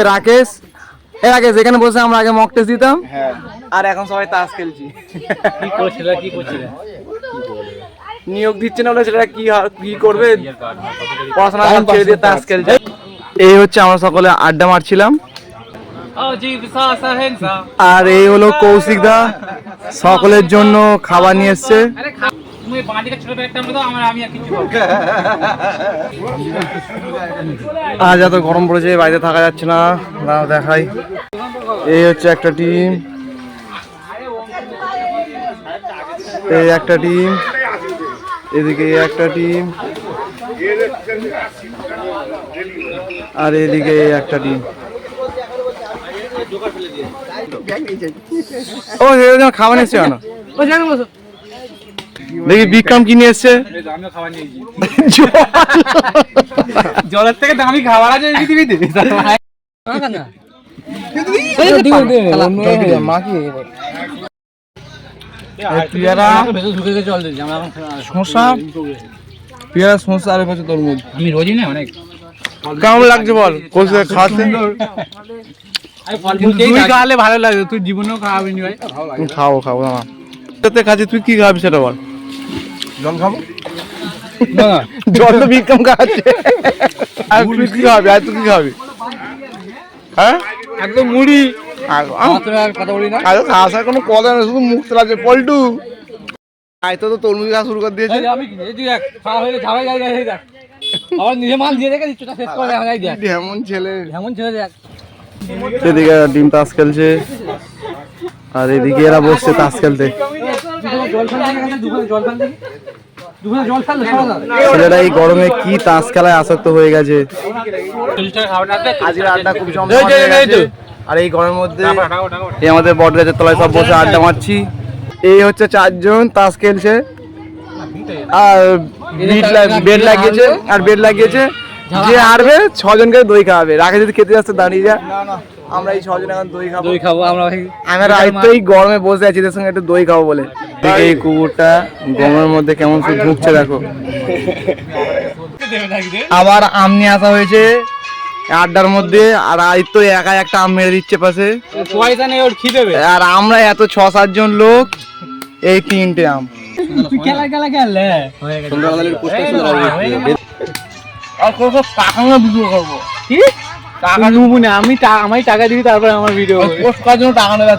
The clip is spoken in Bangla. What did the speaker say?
রাকেশ, রাকেশ এখানে বসে আমরা আগে মক টেস্ট দিতাম, আর এখন সবাই তাস খেলছি। কি করছিল? নিয়োগ দিচ্ছে না বলে ছেলেরা কি করবে, পড়াশোনা ছেড়ে দিয়ে তাস খেলছে। এই হচ্ছে আমরা সকলে আড্ডা মারছিলাম, আর এই হলো কৌশিক দা সকলের জন্য খাবার নিয়ে এসছে। আজ এত গরম পড়েছে, বাইরে থাকা যাচ্ছে না, দেখাই। এই হচ্ছে একটা টিম, এই একটা টিম, এদিকে একটা টিম, আর এদিকে একটা টিম। ও খাবার নিচ্ছে কেন? দেখি বিক্রম কি নিয়ে এসছে। জলের থেকে দামি খাবার আছে পৃথিবীতে। কেমন লাগছে বল? খাওয়াতে ভালো লাগবে, তুই জীবনেও খাওয়াবি ভাই। খাবো খাবো না খাচ্ছি, তুই কি খাবি সেটা বল। জল খাবো, জল তো বিক্রম খাচ্ছে। আর তুই কি খাবি? আর তুই কি খাবি? হ্যাঁ একদম মুড়ি। কথা বলি না, খাওয়ার কোনো কথা না, শুধু মুখ লাগছে। পল্টু তো তরমুজ খাওয়া শুরু করে দিয়েছে। এমন ছেলে, সেদিকে ডিম তাস খেলছে, আর এদিকে এরা বসছে তাস খেলতে। ছেলেরা এই গরমে কি তাস খেলায় আসক্ত হয়ে গেছে। আজকের আড্ডা খুব জমজমাট হয়ে গেছে। আর এই গরমের মধ্যে এই আমাদের বট গাছের তলায় সব বসে আড্ডা মারছি। এই হচ্ছে 4 জন তাস খেলছে, আর বেড লাগিয়েছে। যে হারবে 6 জনকে দই খাওয়াবে। রাখে যদি খেতে যাচ্ছে দাঁড়িয়ে যা, আমরা এই 6 জন এখন দই খাবো। আমরা এই গরমে বসে আছি, এদের সঙ্গে একটু দই খাবো বলে। এই কুকুরটা গরমের মধ্যে কেমন শুধু ঢুকছে দেখো। আবার আম নিয়ে আসা হয়েছে আড্ডার মধ্যে, আর আদিত্য একা একটা আম মেরে দিচ্ছে পাশে। আর আমরা এত 6-7 জন লোক, এই 3টে আম। আর কত টাকা না ভিডিও করবো? কি টাকা নেবো না আমি, আমায় টাকা দিবি তারপরে আমার ভিডিও পোস্ট করার জন্য টাকা নেবে।